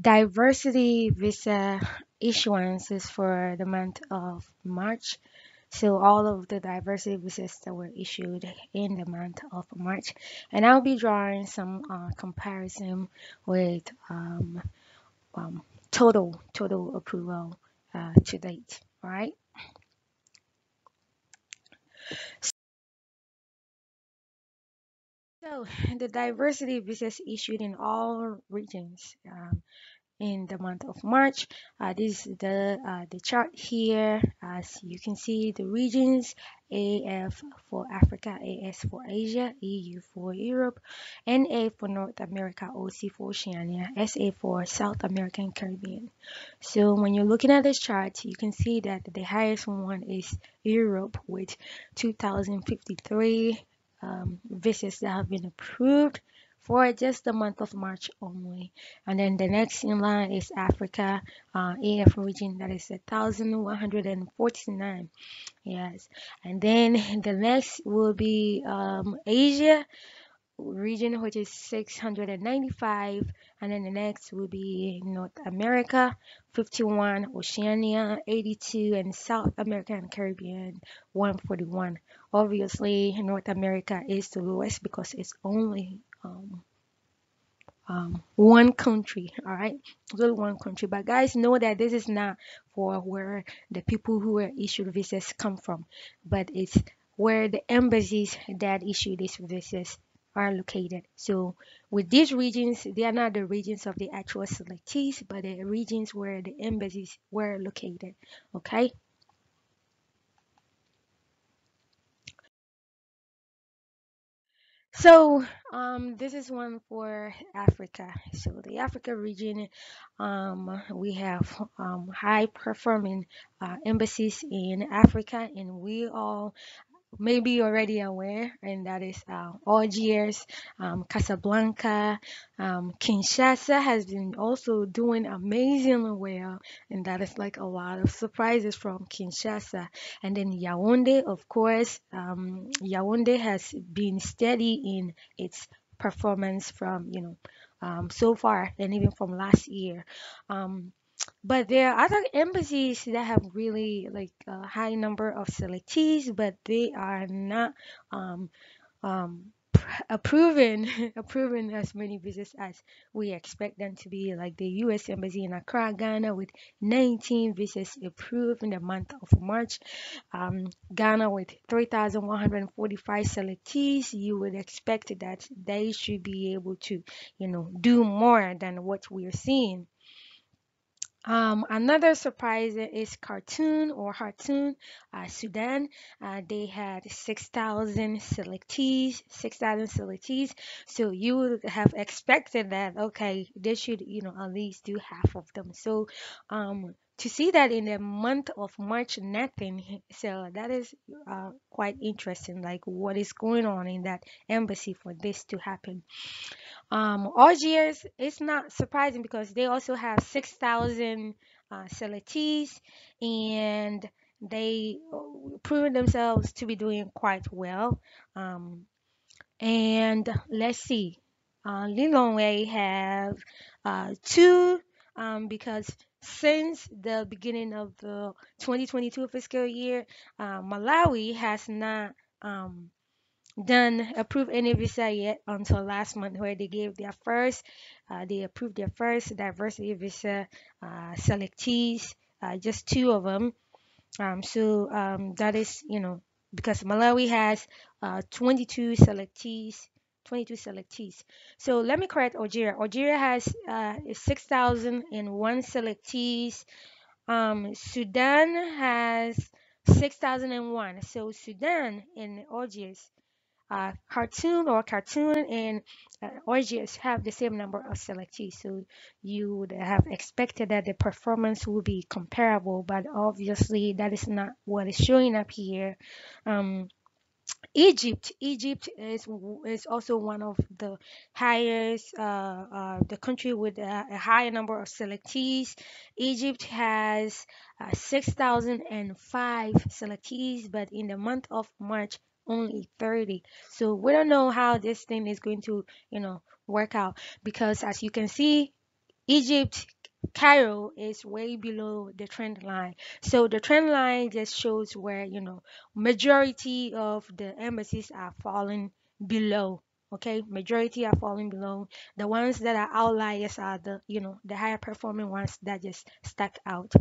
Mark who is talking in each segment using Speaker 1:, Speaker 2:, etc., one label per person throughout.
Speaker 1: diversity visa issuances for the month of March. So all of the diversity visas that were issued in the month of March, and I'll be drawing some comparison with um, total approval to date. All right. So the diversity visas issued in all regions. In the month of March. This is the chart here. As you can see, the regions: AF for Africa, AS for Asia, EU for Europe, NA for North America, OC for Oceania, SA for South America and Caribbean. So when you're looking at this chart, you can see that the highest one is Europe with 2,053 visas that have been approved for just the month of March only. And then the next in line is Africa, AF region, that is 1,149. Yes. And then the next will be Asia region, which is 695. And then the next will be North America, 51, Oceania, 82, and South America and Caribbean, 141. Obviously, North America is the lowest because it's only one country. All right, only one country. But guys, know that this is not for where the people who were issued visas come from, but it's where the embassies that issue these visas are located. So with these regions, they are not the regions of the actual selectees, but the regions where the embassies were located. Okay. So, this is one for Africa. So the Africa region, we have high performing embassies in Africa, and we all may be already aware, and that is Algiers, Casablanca, Kinshasa has been also doing amazingly well, and that is like a lot of surprises from Kinshasa. And then Yaoundé, of course, Yaoundé has been steady in its performance from, so far, and even from last year. Um, but there are other embassies that have really like a high number of selectees, but they are not um, approving approving as many visas as we expect them to be. Like the U.S. Embassy in Accra, Ghana, with 19 visas approved in the month of March. Ghana with 3,145 selectees. You would expect that they should be able to, do more than what we're seeing. Another surprise is Khartoum, Sudan. They had 6,000 selectees, 6,000 selectees. So you would have expected that, okay, they should, at least do half of them. So, to see that in the month of March, nothing. So that is quite interesting, like what is going on in that embassy for this to happen. Algiers, it's not surprising because they also have 6,000 selectees, and they proven themselves to be doing quite well. Um, and let's see, Lilongwe have two, because since the beginning of the 2022 fiscal year, Malawi has not done approve any visa yet until last month, where they approved their first diversity visa selectees, just two of them. That is, because Malawi has 22 selectees. 22 selectees. So let me correct Algeria. Algeria has 6,001 selectees. Sudan has 6,001. So Sudan and Algiers, Khartoum and Algiers have the same number of selectees. So you would have expected that the performance would be comparable, but obviously that is not what is showing up here. Um, Egypt is also one of the highest, the country with a high number of selectees. Egypt has 6,005 selectees, but in the month of March, only 30. So we don't know how this thing is going to, work out, because as you can see, Egypt, Cairo is way below the trend line. So the trend line just shows where, majority of the embassies are falling below. Okay, majority are falling below. The ones that are outliers are the higher performing ones that just stuck out.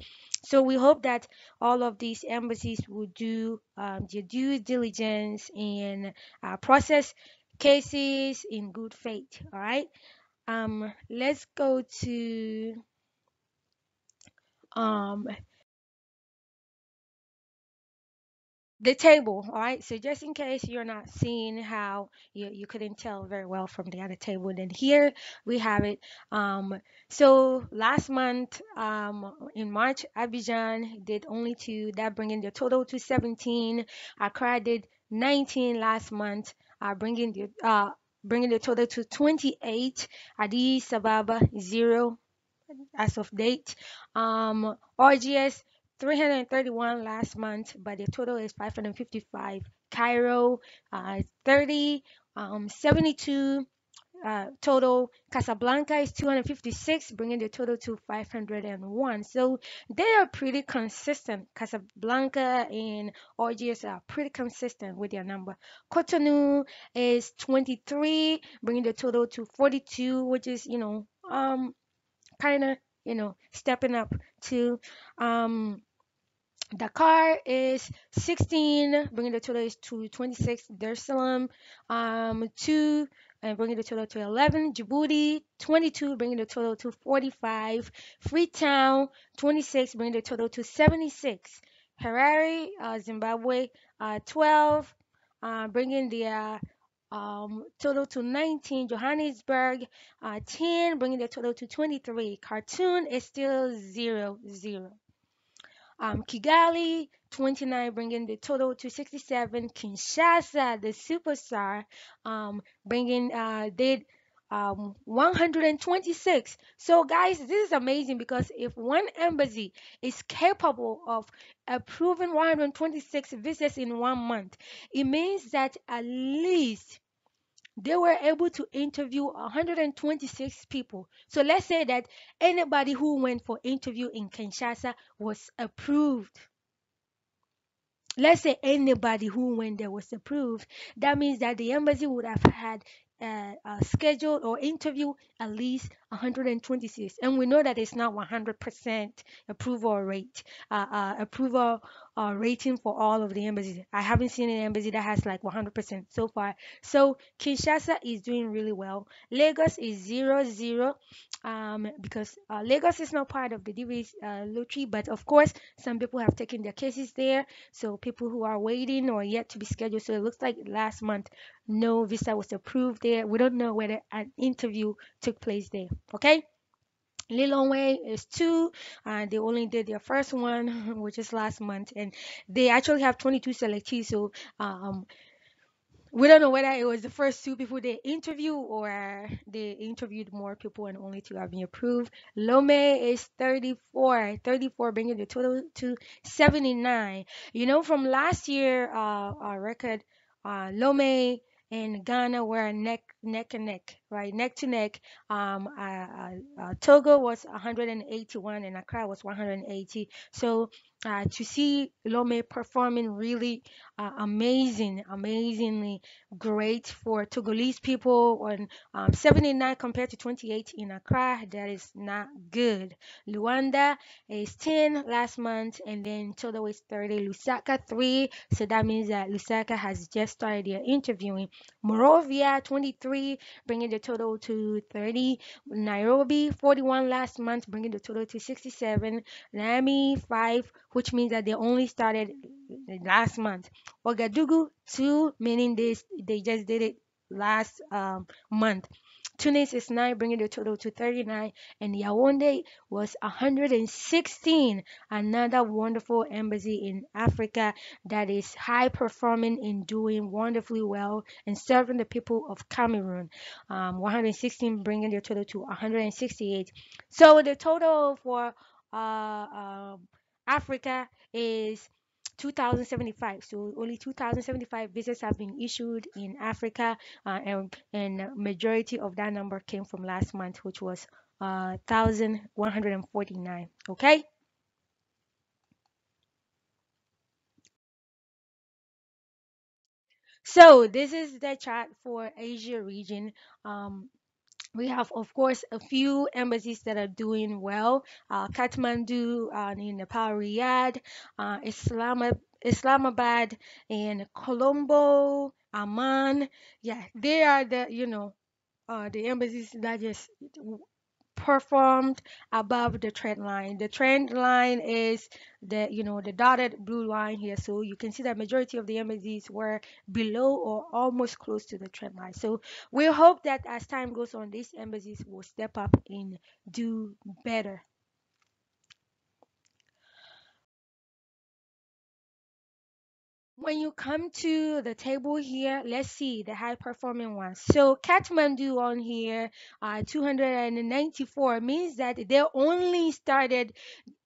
Speaker 1: So we hope that all of these embassies will do their due diligence and process cases in good faith. All right. Let's go to um the table. All right, so just in case you're not seeing how you couldn't tell very well from the other table, then here we have it. So last month, in March, Abidjan did only two, that bringing the total to 17. Accra did 19 last month, bringing the total to 28. Addis Ababa 0 as of date. RGS 331 last month, but the total is 555. Cairo 30, 72 total. Casablanca is 256, bringing the total to 501. So they are pretty consistent. Casablanca and RGS are pretty consistent with their number. Cotonou is 23, bringing the total to 42, which is, kind of, stepping up to um Dakar is 16, bringing the total is to 26. Dar es Salaam, 2, and bringing the total to 11. Djibouti, 22, bringing the total to 45. Freetown, 26, bringing the total to 76. Harare, Zimbabwe, 12, bringing the total to 19. Johannesburg, 10, bringing the total to 23. Khartoum is still 0, 0. Kigali, 29, bringing the total to 67. Kinshasa, the superstar, bringing did 126. So, guys, this is amazing because if one embassy is capable of approving 126 visas in 1 month, it means that at least they were able to interview 126 people. So let's say that anybody who went for interview in Kinshasa was approved. Let's say anybody who went there was approved. That means that the embassy would have had a schedule or interview at least 126, and we know that it's not 100% approval rate, approval rating for all of the embassies. I haven't seen an embassy that has like 100% so far. So Kinshasa is doing really well. Lagos is 0, 0, because Lagos is not part of the DV's lottery, but of course some people have taken their cases there, so people who are waiting or yet to be scheduled. So it looks like last month no visa was approved there. We don't know whether an interview took place there. Okay. Lilongwe is 2, and they only did their first one, which is last month, and they actually have 22 selectees. So we don't know whether it was the first two people they interviewed or they interviewed more people and only two have been approved. Lome is 34, bringing the total to 79. From last year, our record, Lome and Ghana were neck and neck, right? Neck to neck. Togo was 181 and Accra was 180. So to see Lome performing really amazingly great for Togolese people on 79 compared to 28 in Accra. That is not good. Luanda is 10 last month, and then Todo is 30. Lusaka 3, so that means that Lusaka has just started their interviewing. Morovia 23, bringing the total to 30. Nairobi 41 last month, bringing the total to 67. Niamey 5, which means that they only started last month. Ouagadougou 2, meaning they just did it last month. Tunis is 9, bringing the total to 39, and Yaoundé was 116. Another wonderful embassy in Africa that is high performing and doing wonderfully well and serving the people of Cameroon. 116, bringing their total to 168. So the total for Africa is 2075. So only 2075 visas have been issued in Africa, and majority of that number came from last month, which was 1,149. Okay. So this is the chart for Asia region. Um, we have, of course, a few embassies that are doing well. Kathmandu, in Nepal, Riyadh, Islamabad, and Colombo, Amman. Yeah, they are the embassies that just performed above the trend line. The trend line is the dotted blue line here. So you can see that majority of the embassies were below or almost close to the trend line. So we hope that as time goes on, these embassies will step up and do better. When you come to the table here, let's see the high performing ones. So Kathmandu on here, 294 means that they only started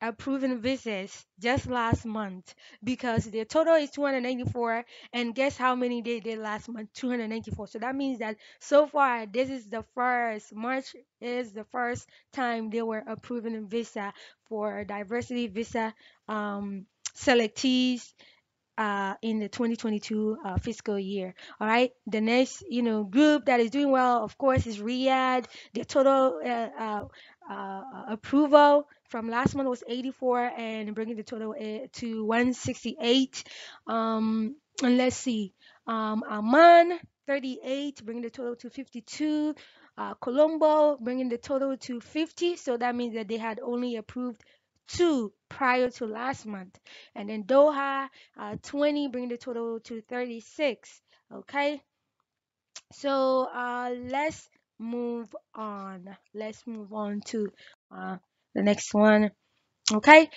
Speaker 1: approving visas just last month because their total is 294, and guess how many they did last month? 294. So that means that so far this is the first March is the first time they were approving a visa for diversity visa selectees in the 2022 fiscal year. All right. The next, group that is doing well, of course, is Riyadh. The total approval from last month was 84, and bringing the total to 168. And let's see, Amman 38, bringing the total to 52. Colombo bringing the total to 50. So that means that they had only approved two prior to last month. And then Doha, 20, bring the total to 36. Okay, so let's move on to uh, the next one. Okay,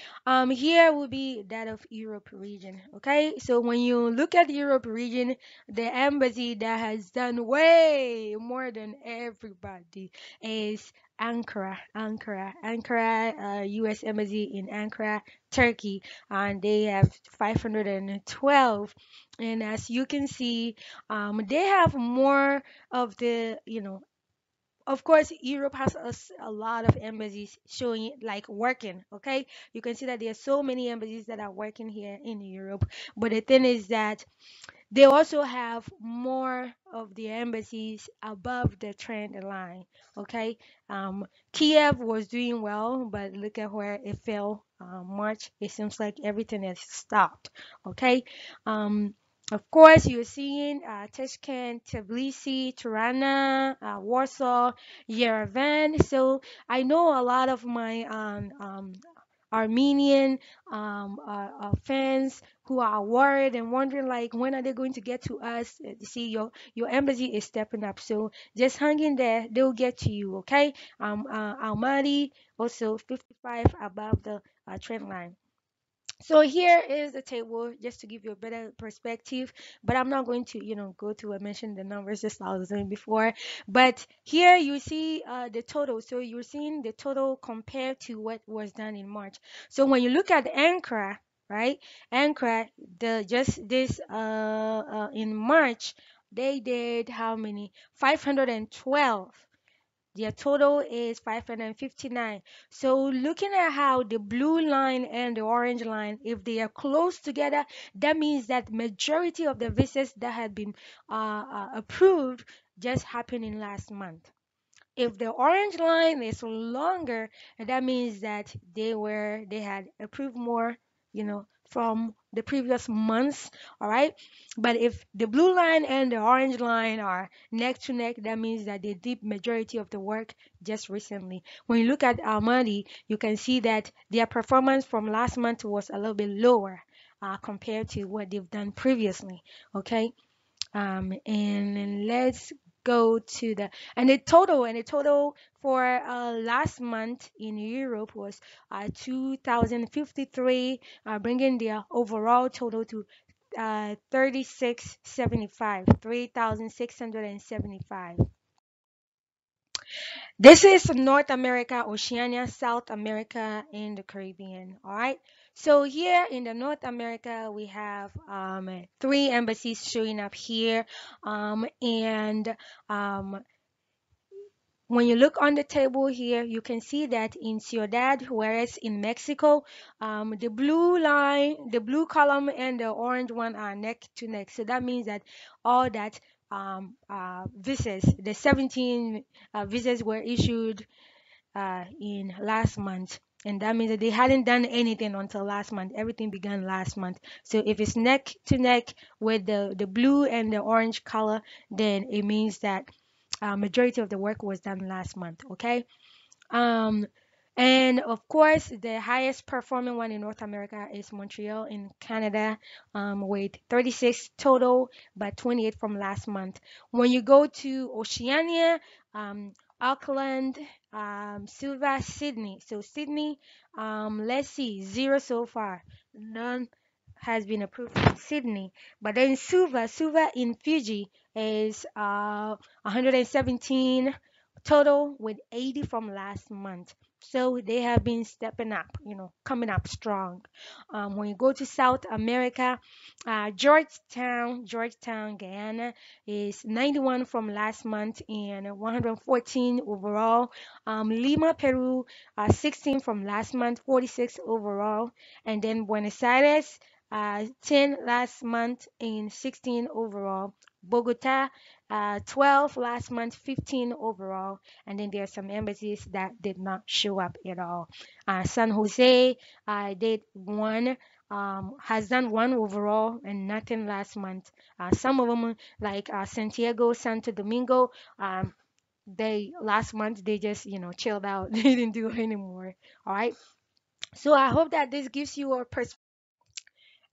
Speaker 1: here will be that of Europe region. Okay, so when you look at the Europe region, the embassy that has done way more than everybody is Ankara, U.S. embassy in Ankara, Turkey, and they have 512. And as you can see, they have more of the, of course, Europe has a lot of embassies showing like working. Okay, you can see that there are so many embassies that are working here in Europe. But the thing is that they also have more of the embassies above the trend line. Okay, Kiev was doing well, but look at where it fell. March, it seems like everything has stopped. Okay, um, of course, you're seeing Tashkent, Tbilisi, Tirana, Warsaw, Yerevan. So I know a lot of my Armenian fans who are worried and wondering like when are they going to get to us. See, your embassy is stepping up, so just hang in there, they'll get to you. Okay, Almaty also 55 above the trend line. So here is the table just to give you a better perspective, but I'm not going to, go through and mention the numbers just like I was doing before. But here you see the total. So you're seeing the total compared to what was done in March. So when you look at Ankara, right? Ankara, the just this in March, they did how many? 512. Their total is 559. So looking at how the blue line and the orange line, if they are close together, that means that majority of the visas that had been approved just happened in last month. If the orange line is longer, that means that they had approved more, from the previous months. All right. But if the blue line and the orange line are neck to neck, that means that they did majority of the work just recently. When you look at Almaty, you can see that their performance from last month was a little bit lower compared to what they've done previously. Okay. And then let's go to the total for last month in Europe was 2,053, bringing their overall total to 3675, 3,675. This is North America, Oceania, South America, and the Caribbean. All right. So here in the North America, we have three embassies showing up here, and um, When you look on the table here, you can see that in Ciudad, whereas in Mexico, the blue line, the blue column and the orange one are neck to neck. So that means that all that visas, the 17 visas were issued in last month. And that means that they hadn't done anything until last month. Everything began last month. So if it's neck to neck with the blue and the orange color, then it means that majority of the work was done last month. Okay. Um, and of course, the highest performing one in North America is Montreal in Canada, with 36 total, but 28 from last month. When you go to Oceania, Auckland, Suva, Sydney. So Sydney, let's see, zero so far. None has been approved in Sydney. But then Suva in Fiji is 117 total with 80 from last month. So they have been stepping up, coming up strong. When you go to South America, Georgetown, Guyana is 91 from last month and 114 overall. Lima, Peru, 16 from last month, 46 overall. And then Buenos Aires, 10 last month and 16 overall. Bogota, 12 last month, 15 overall. And then there are some embassies that did not show up at all. San Jose did one, has done one overall and nothing last month. Some of them, like Santiago, Santo Domingo, they last month they just chilled out. They didn't do anymore. All right. So I hope that this gives you a perspective.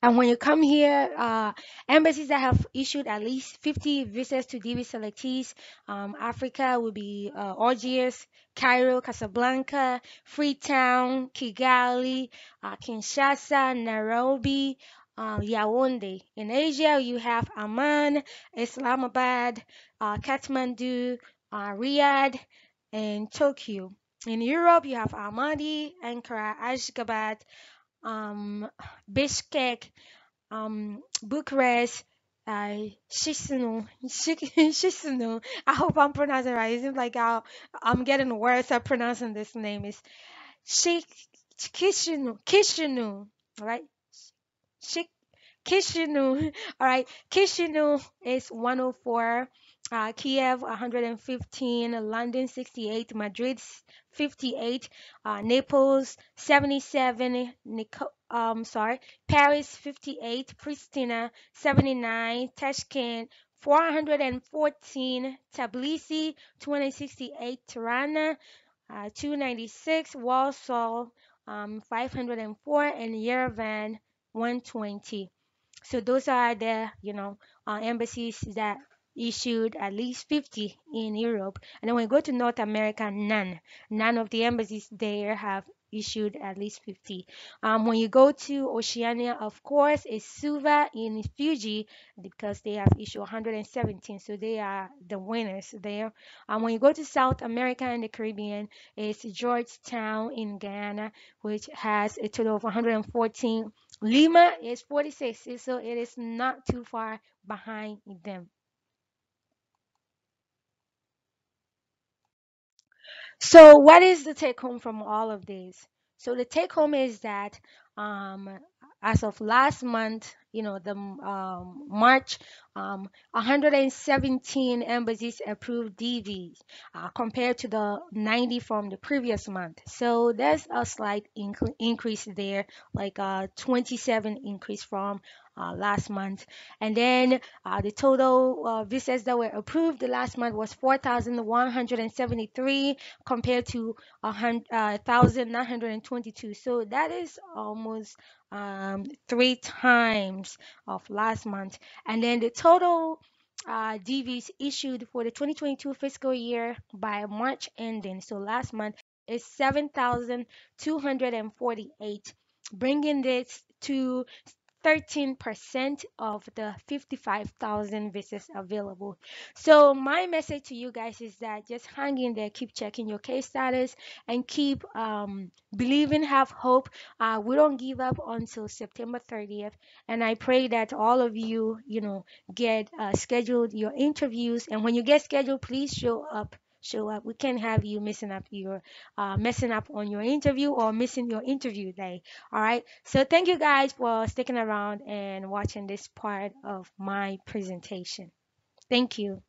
Speaker 1: And when you come here, embassies that have issued at least 50 visas to DV selectees, Africa will be Algiers, Cairo, Casablanca, Freetown, Kigali, Kinshasa, Nairobi, Yaoundé. In Asia, you have Amman, Islamabad, Kathmandu, Riyadh, and Tokyo. In Europe, you have Almaty, Ankara, Ashgabat, um, Bishkek, Bucharest, Chisinau. I hope I'm pronouncing it right. It seems like I'm getting worse at pronouncing this name. It's Shik Chisinau, right? Shik Chisinau. All right, Chisinau is 104. Kiev 115, London 68, Madrid 58, Naples 77, Paris 58, Pristina 79, Tashkent 414, Tbilisi 268, Tirana 296, Warsaw 504, and Yerevan 120. So those are the, embassies that issued at least 50 in Europe. And then when you go to North America, none. None of the embassies there have issued at least 50. When you go to Oceania, of course, it's Suva in Fiji because they have issued 117. So they are the winners there. When you go to South America and the Caribbean, it's Georgetown in Guyana, which has a total of 114. Lima is 46, so it is not too far behind them. So, what is the take home from all of this? So, the take home is that um, as of last month, the March, 117 embassies approved DVs compared to the 90 from the previous month. So, there's a slight increase there, like a 27 increase from last month. And then the total visas that were approved the last month was 4,173 compared to 1,922. So that is almost three times of last month. And then the total DVs issued for the 2022 fiscal year by March ending, so last month, is 7,248, bringing this to 13% of the 55,000 visas available. So my message to you guys is that just hang in there, keep checking your case status, and keep believing, have hope. We don't give up until September 30th, and I pray that all of you, get scheduled your interviews, and when you get scheduled, please show up show up. We can't have you messing up on your interview or missing your interview day. All right. So thank you guys for sticking around and watching this part of my presentation. Thank you.